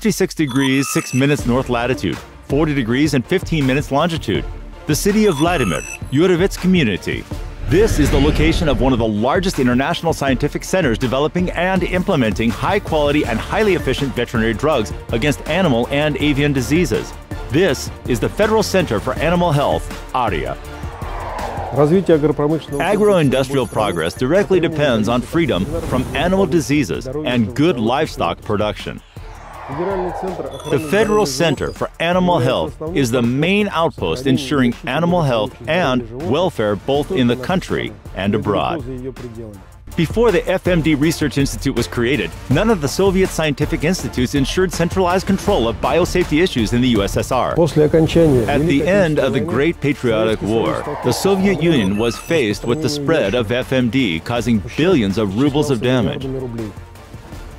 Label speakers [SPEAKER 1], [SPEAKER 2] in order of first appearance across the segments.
[SPEAKER 1] 56 degrees 6 minutes north latitude, 40 degrees and 15 minutes longitude. The city of Vladimir, Yurovets community. This is the location of one of the largest international scientific centers developing and implementing high-quality and highly efficient veterinary drugs against animal and avian diseases. This is the Federal Center for Animal Health, ARRIAH. Agro-industrial progress directly depends on freedom from animal diseases and good livestock production. The Federal Center for Animal Health is the main outpost ensuring animal health and welfare both in the country and abroad. Before the FMD Research Institute was created, none of the Soviet scientific institutes ensured centralized control of biosafety issues in the USSR. At the end of the Great Patriotic War, the Soviet Union was faced with the spread of FMD, causing billions of rubles of damage.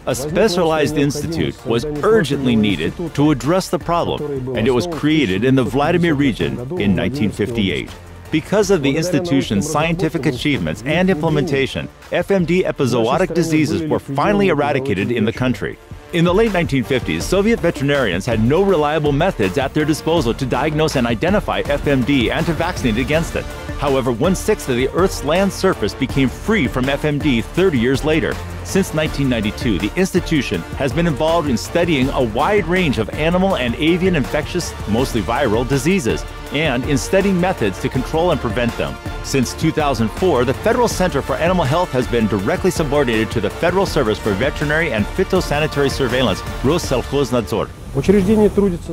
[SPEAKER 1] A specialized institute was urgently needed to address the problem, and it was created in the Vladimir region in 1958. Because of the institution's scientific achievements and implementation, FMD epizootic diseases were finally eradicated in the country. In the late 1950s, Soviet veterinarians had no reliable methods at their disposal to diagnose and identify FMD and to vaccinate against it. However, 1/6 of the Earth's land surface became free from FMD 30 years later. Since 1992, the institution has been involved in studying a wide range of animal and avian infectious, mostly viral, diseases, and in studying methods to control and prevent them. Since 2004, the Federal Center for Animal Health has been directly subordinated to the Federal Service for Veterinary and Phytosanitary Surveillance, Rossельхознадзор.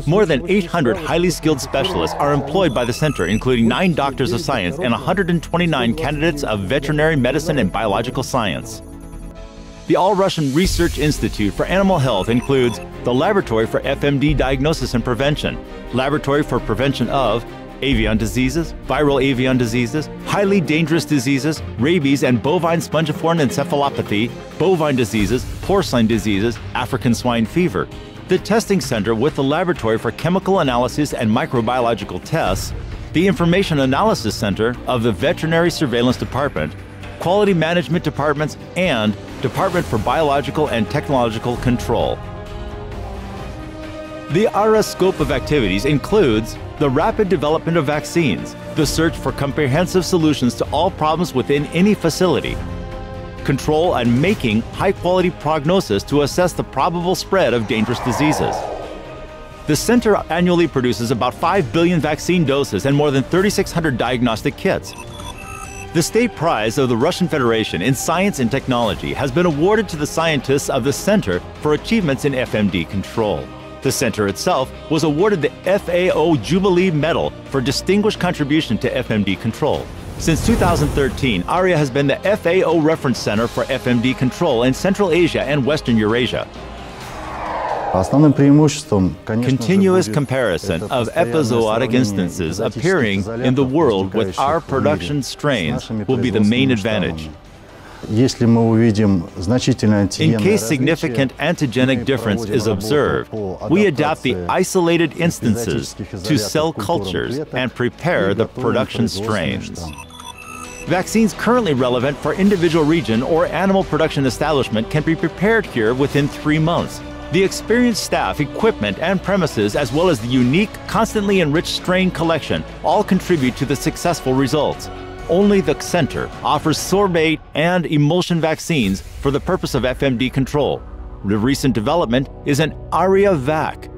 [SPEAKER 1] More than 800 highly skilled specialists are employed by the center, including 9 doctors of science and 129 candidates of veterinary medicine and biological science. The All-Russian Research Institute for Animal Health includes the Laboratory for FMD Diagnosis and Prevention, Laboratory for Prevention of avian diseases, viral avian diseases, highly dangerous diseases, rabies and bovine spongiform encephalopathy, bovine diseases, porcine diseases, African swine fever. The Testing Center with the Laboratory for Chemical Analysis and Microbiological Tests, the Information Analysis Center of the Veterinary Surveillance Department, Quality Management Departments, and Department for Biological and Technological Control. The ARRIAH scope of activities includes the rapid development of vaccines, the search for comprehensive solutions to all problems within any facility, control and making high-quality prognosis to assess the probable spread of dangerous diseases. The center annually produces about 5 billion vaccine doses and more than 3,600 diagnostic kits. The state prize of the Russian Federation in Science and Technology has been awarded to the scientists of the center for achievements in FMD control. The center itself was awarded the FAO Jubilee Medal for distinguished contribution to FMD control. Since 2013, ARRIAH has been the FAO Reference Center for FMD control in Central Asia and Western Eurasia. Continuous comparison of epizootic instances appearing in the world with our production strains will be the main advantage. In case significant antigenic difference is observed, we adapt the isolated instances to cell cultures and prepare the production strains. Vaccines currently relevant for individual region or animal production establishment can be prepared here within 3 months. The experienced staff, equipment, and premises, as well as the unique, constantly enriched strain collection, all contribute to the successful results. Only the center offers sorbate and emulsion vaccines for the purpose of FMD control. The recent development is an ARRIAH Vac,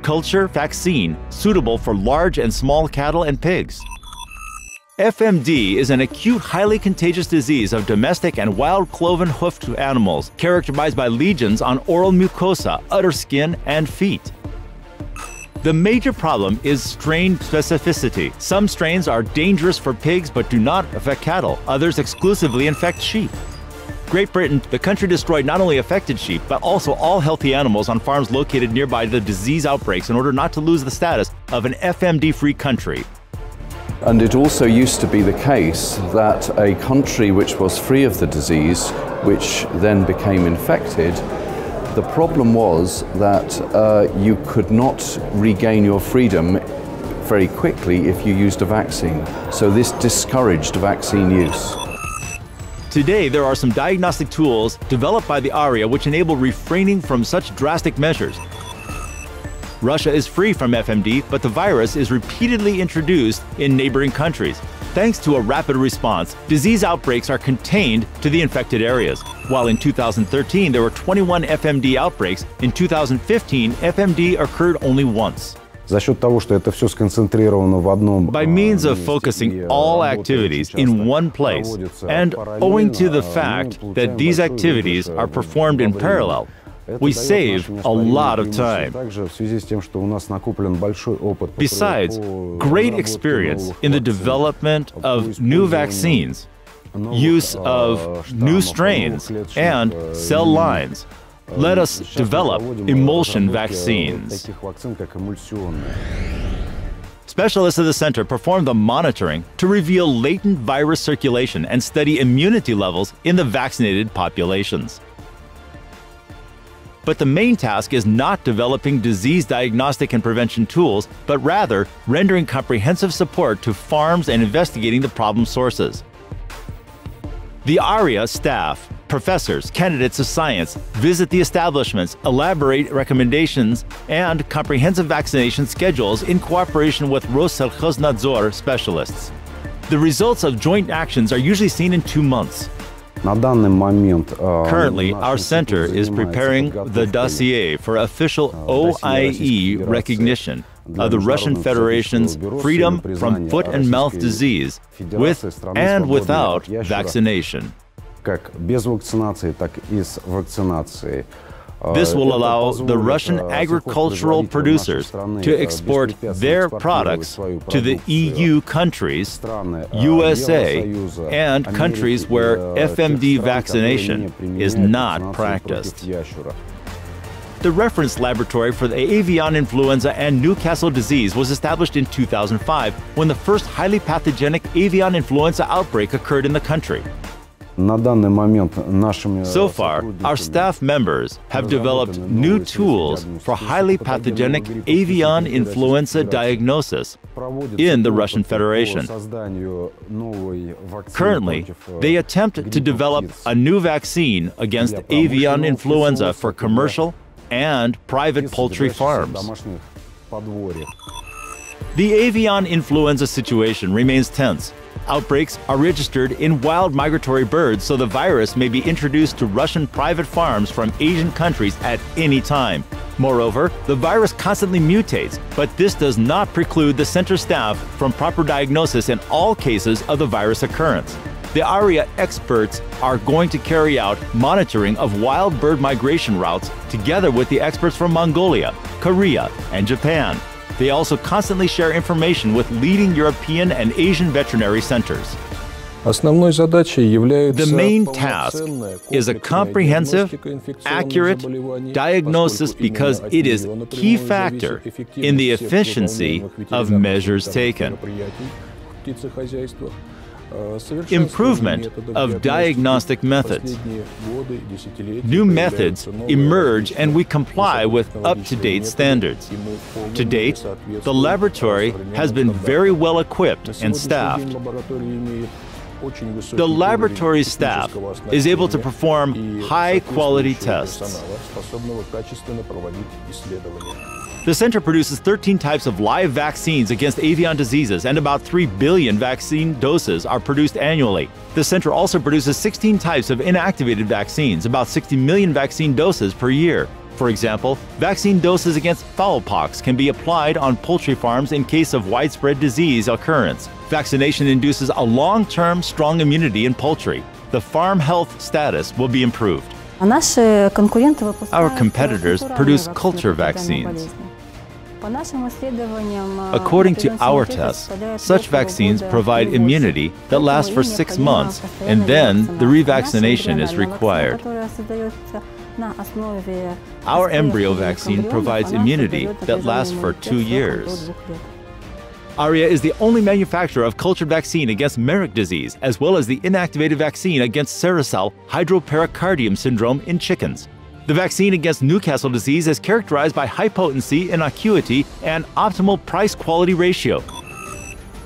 [SPEAKER 1] culture vaccine suitable for large and small cattle and pigs. FMD is an acute, highly contagious disease of domestic and wild cloven-hoofed animals characterized by lesions on oral mucosa, udder skin, and feet. The major problem is strain specificity. Some strains are dangerous for pigs but do not affect cattle. Others exclusively infect sheep. Great Britain, the country destroyed not only affected sheep, but also all healthy animals on farms located nearby the disease outbreaks in order not to lose the status of an FMD-free country.
[SPEAKER 2] And it also used to be the case that a country which was free of the disease, which then became infected, the problem was that you could not regain your freedom very quickly if you used a vaccine. So this discouraged vaccine use.
[SPEAKER 1] Today, there are some diagnostic tools developed by the ARRIAH which enable refraining from such drastic measures. Russia is free from FMD, but the virus is repeatedly introduced in neighboring countries. Thanks to a rapid response, disease outbreaks are contained to the infected areas. While in 2013 there were 21 FMD outbreaks, in 2015 FMD occurred only once. By means of focusing all activities in one place, and owing to the fact that these activities are performed in parallel, we save a lot of time. Besides, great experience in the development of new vaccines, use of new strains, and cell lines let us develop emulsion vaccines. Specialists of the center perform the monitoring to reveal latent virus circulation and study immunity levels in the vaccinated populations. But the main task is not developing disease diagnostic and prevention tools, but rather rendering comprehensive support to farms and investigating the problem sources. The ARRIAH staff, professors, candidates of science visit the establishments, elaborate recommendations, and comprehensive vaccination schedules in cooperation with Rosselschoznadzor specialists. The results of joint actions are usually seen in 2 months. Currently, our center is preparing the dossier for official OIE recognition of the Russian Federation's freedom from foot and mouth disease with and without vaccination. This will allow the Russian agricultural producers to export their products to the EU countries, USA, and countries where FMD vaccination is not practiced. The reference laboratory for the avian influenza and Newcastle disease was established in 2005 when the first highly pathogenic avian influenza outbreak occurred in the country. So far, our staff members have developed new tools for highly pathogenic avian influenza diagnosis in the Russian Federation. Currently, they attempt to develop a new vaccine against avian influenza for commercial and private poultry farms. The avian influenza situation remains tense. Outbreaks are registered in wild migratory birds, so the virus may be introduced to Russian private farms from Asian countries at any time. Moreover, the virus constantly mutates, but this does not preclude the center staff from proper diagnosis in all cases of the virus occurrence. The ARRIAH experts are going to carry out monitoring of wild bird migration routes together with the experts from Mongolia, Korea, and Japan. They also constantly share information with leading European and Asian veterinary centers. The main task is a comprehensive, accurate diagnosis because it is a key factor in the efficiency of measures taken. Improvement of diagnostic methods. New methods emerge and we comply with up-to-date standards. To date, the laboratory has been very well equipped and staffed. The laboratory staff is able to perform high-quality tests. The center produces 13 types of live vaccines against avian diseases, and about 3 billion vaccine doses are produced annually. The center also produces 16 types of inactivated vaccines, about 60 million vaccine doses per year. For example, vaccine doses against fowlpox can be applied on poultry farms in case of widespread disease occurrence. Vaccination induces a long-term strong immunity in poultry. The farm health status will be improved. Our competitors produce culture vaccines. According to our tests, such vaccines provide immunity that lasts for 6 months, and then the revaccination is required. Our embryo vaccine provides immunity that lasts for 2 years. ARRIAH is the only manufacturer of cultured vaccine against Merrick disease, as well as the inactivated vaccine against sericell hydropericardium syndrome in chickens. The vaccine against Newcastle disease is characterized by high potency, innocuity, and optimal price-quality ratio.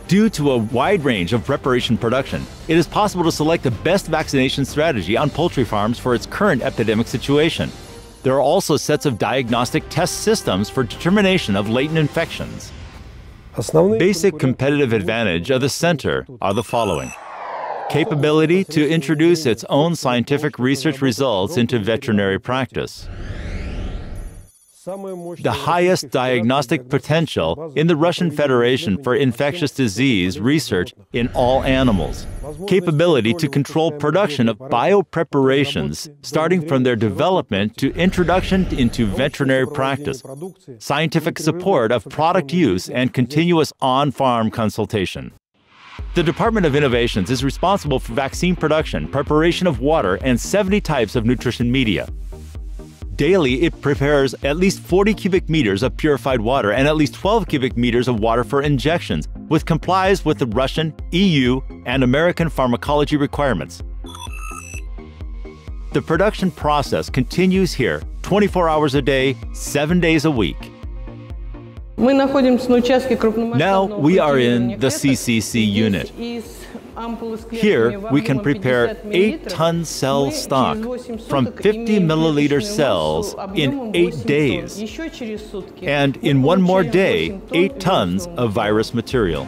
[SPEAKER 1] Due to a wide range of preparation production, it is possible to select the best vaccination strategy on poultry farms for its current epidemic situation. There are also sets of diagnostic test systems for determination of latent infections. Basic competitive advantage of the center are the following: capability to introduce its own scientific research results into veterinary practice, the highest diagnostic potential in the Russian Federation for infectious disease research in all animals, capability to control production of biopreparations starting from their development to introduction into veterinary practice, scientific support of product use and continuous on-farm consultation. The Department of Innovations is responsible for vaccine production, preparation of water, and 70 types of nutrition media. Daily, it prepares at least 40 cubic meters of purified water and at least 12 cubic meters of water for injections, which complies with the Russian, EU, and American pharmacology requirements. The production process continues here 24 hours a day, 7 days a week. Now we are in the CCC unit. Here, we can prepare 8-ton cell stock from 50 milliliter cells in 8 days, and in one more day, 8 tons of virus material.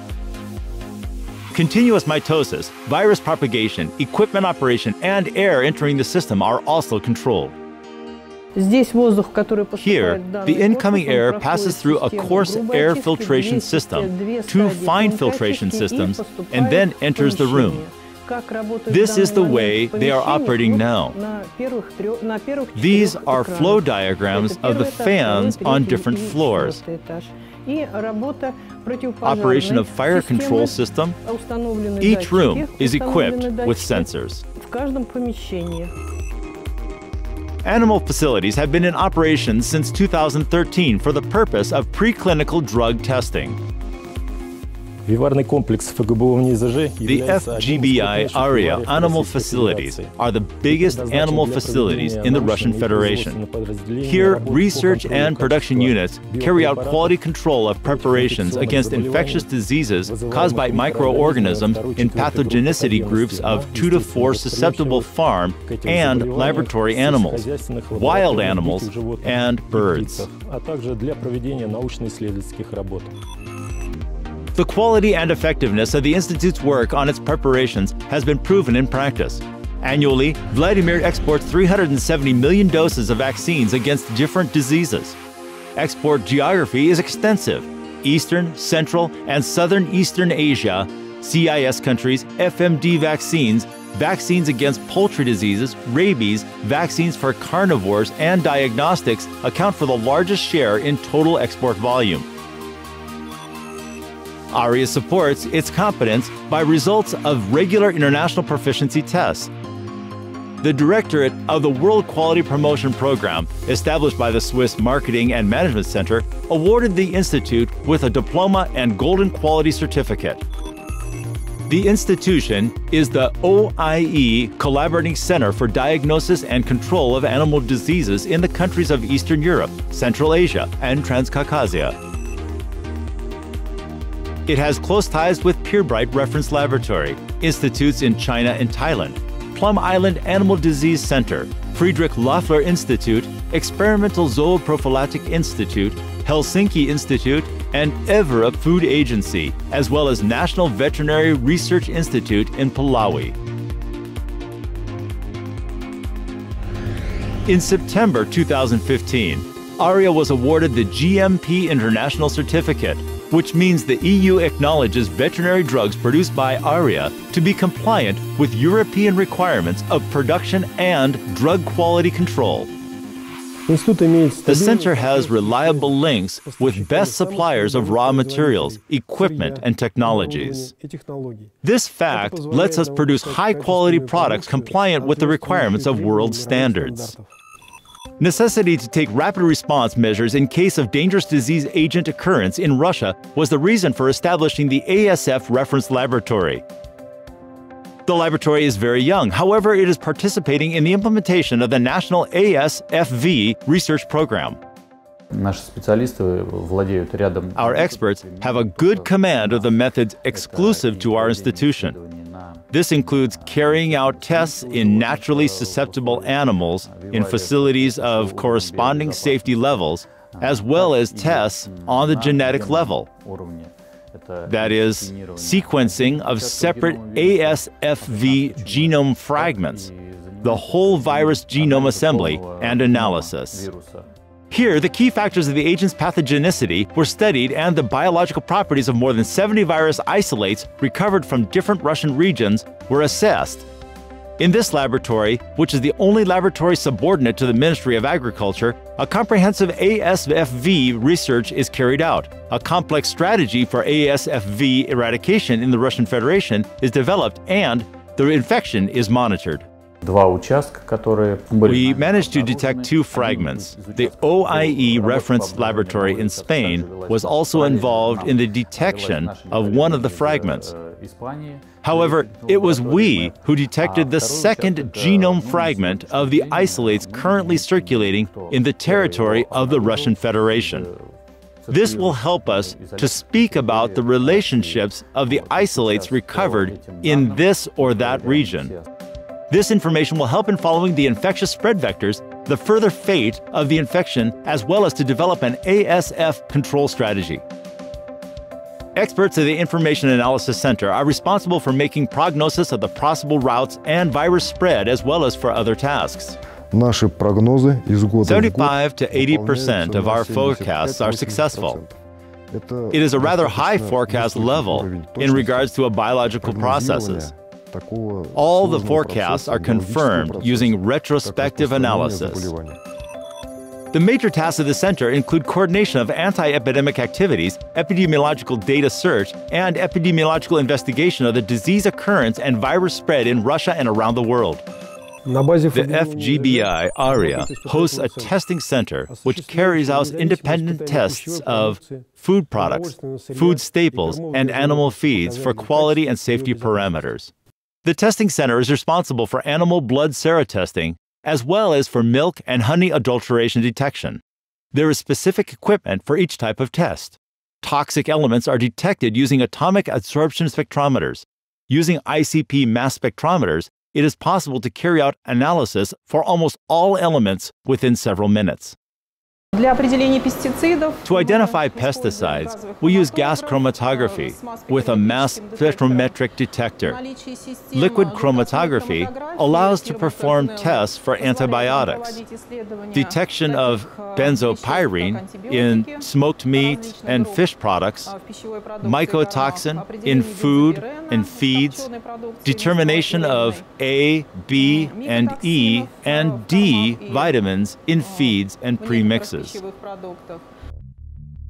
[SPEAKER 1] Continuous mitosis, virus propagation, equipment operation, and air entering the system are also controlled. Here, the incoming air passes through a coarse air filtration system, 2 fine filtration systems, and then enters the room. This is the way they are operating now. These are flow diagrams of the fans on different floors. Operation of fire control system. Each room is equipped with sensors. Animal facilities have been in operation since 2013 for the purpose of preclinical drug testing. The FGBI ARRIAH animal facilities are the biggest animal facilities in the Russian Federation. Here, research and production units carry out quality control of preparations against infectious diseases caused by microorganisms in pathogenicity groups of 2 to 4 susceptible farm and laboratory animals, wild animals, and birds. The quality and effectiveness of the Institute's work on its preparations has been proven in practice. Annually, Vladimir exports 370 million doses of vaccines against different diseases. Export geography is extensive. Eastern, Central, and Southern Eastern Asia, CIS countries, FMD vaccines, vaccines against poultry diseases, rabies, vaccines for carnivores, and diagnostics account for the largest share in total export volume. ARRIAH supports its competence by results of regular international proficiency tests. The Directorate of the World Quality Promotion Program, established by the Swiss Marketing and Management Center, awarded the Institute with a diploma and Golden Quality Certificate. The institution is the OIE Collaborating Center for Diagnosis and Control of Animal Diseases in the countries of Eastern Europe, Central Asia, and Transcaucasia. It has close ties with Pirbright Reference Laboratory, institutes in China and Thailand, Plum Island Animal Disease Center, Friedrich Loeffler Institute, Experimental Zooprophylactic Institute, Helsinki Institute, and Evra Food Agency, as well as National Veterinary Research Institute in Malawi. In September 2015, ARRIAH was awarded the GMP International Certificate, which means the EU acknowledges veterinary drugs produced by ARRIAH to be compliant with European requirements of production and drug quality control. The center has reliable links with best suppliers of raw materials, equipment, and technologies. This fact lets us produce high-quality products compliant with the requirements of world standards. Necessity to take rapid response measures in case of dangerous disease agent occurrence in Russia was the reason for establishing the ASF Reference Laboratory. The laboratory is very young, however, it is participating in the implementation of the National ASFV research program. Our experts have a good command of the methods exclusive to our institution. This includes carrying out tests in naturally susceptible animals in facilities of corresponding safety levels, as well as tests on the genetic level. That is, sequencing of separate ASFV genome fragments, the whole virus genome assembly and analysis. Here, the key factors of the agent's pathogenicity were studied and the biological properties of more than 70 virus isolates recovered from different Russian regions were assessed. In this laboratory, which is the only laboratory subordinate to the Ministry of Agriculture, a comprehensive ASFV research is carried out. A complex strategy for ASFV eradication in the Russian Federation is developed and the infection is monitored. We managed to detect 2 fragments. The OIE reference laboratory in Spain was also involved in the detection of one of the fragments. However, it was we who detected the second genome fragment of the isolates currently circulating in the territory of the Russian Federation. This will help us to speak about the relationships of the isolates recovered in this or that region. This information will help in following the infectious spread vectors, the further fate of the infection, as well as to develop an ASF control strategy. Experts at the Information Analysis Center are responsible for making prognosis of the possible routes and virus spread, as well as for other tasks. 75 to 80% of our forecasts are successful. It is a rather high forecast level in regards to biological processes. All the forecasts are confirmed using retrospective analysis. The major tasks of the center include coordination of anti-epidemic activities, epidemiological data search, and epidemiological investigation of the disease occurrence and virus spread in Russia and around the world. The FGBI ARRIAH hosts a testing center which carries out independent tests of food products, food staples, and animal feeds for quality and safety parameters. The testing center is responsible for animal blood sera testing, as well as for milk and honey adulteration detection. There is specific equipment for each type of test. Toxic elements are detected using atomic absorption spectrometers. Using ICP mass spectrometers, it is possible to carry out analysis for almost all elements within several minutes. To identify pesticides, we use gas chromatography with a mass spectrometric detector. Liquid chromatography allows to perform tests for antibiotics, detection of benzopyrene in smoked meat and fish products, mycotoxin in food and feeds, determination of A, B, and E, and D vitamins in feeds and premixes.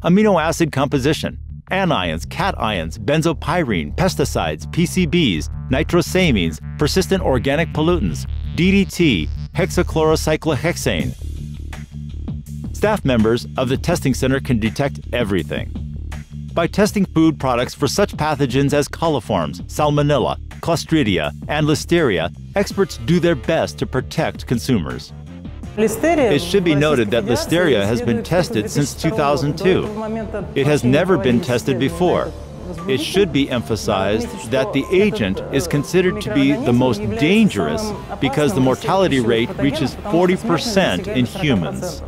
[SPEAKER 1] Amino acid composition, anions, cations, benzopyrene, pesticides, PCBs, nitrosamines, persistent organic pollutants, DDT, hexachlorocyclohexane. Staff members of the testing center can detect everything. By testing food products for such pathogens as coliforms, salmonella, clostridia, and listeria, experts do their best to protect consumers. It should be noted that listeria has been tested since 2002. It has never been tested before. It should be emphasized that the agent is considered to be the most dangerous because the mortality rate reaches 40% in humans.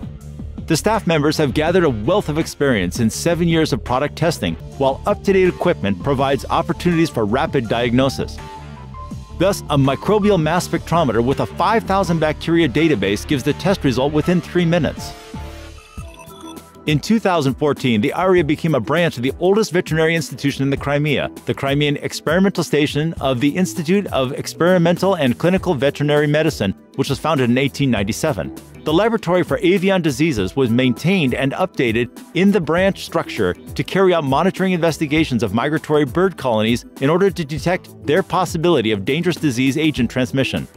[SPEAKER 1] The staff members have gathered a wealth of experience in 7 years of product testing, while up-to-date equipment provides opportunities for rapid diagnosis. Thus, a microbial mass spectrometer with a 5,000 bacteria database gives the test result within 3 minutes. In 2014, the ARRIAH became a branch of the oldest veterinary institution in the Crimea, the Crimean Experimental Station of the Institute of Experimental and Clinical Veterinary Medicine, which was founded in 1897. The laboratory for avian diseases was maintained and updated in the branch structure to carry out monitoring investigations of migratory bird colonies in order to detect their possibility of dangerous disease agent transmission.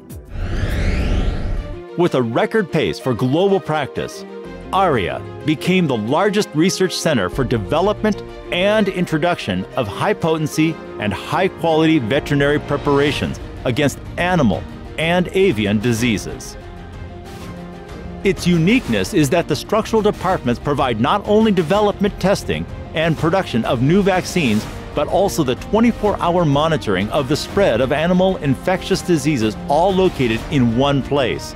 [SPEAKER 1] With a record pace for global practice, ARRIAH became the largest research center for development and introduction of high-potency and high-quality veterinary preparations against animal and avian diseases. Its uniqueness is that the structural departments provide not only development testing and production of new vaccines, but also the 24-hour monitoring of the spread of animal infectious diseases, all located in one place.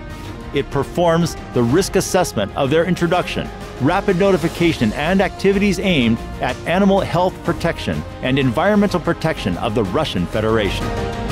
[SPEAKER 1] It performs the risk assessment of their introduction, rapid notification, and activities aimed at animal health protection and environmental protection of the Russian Federation.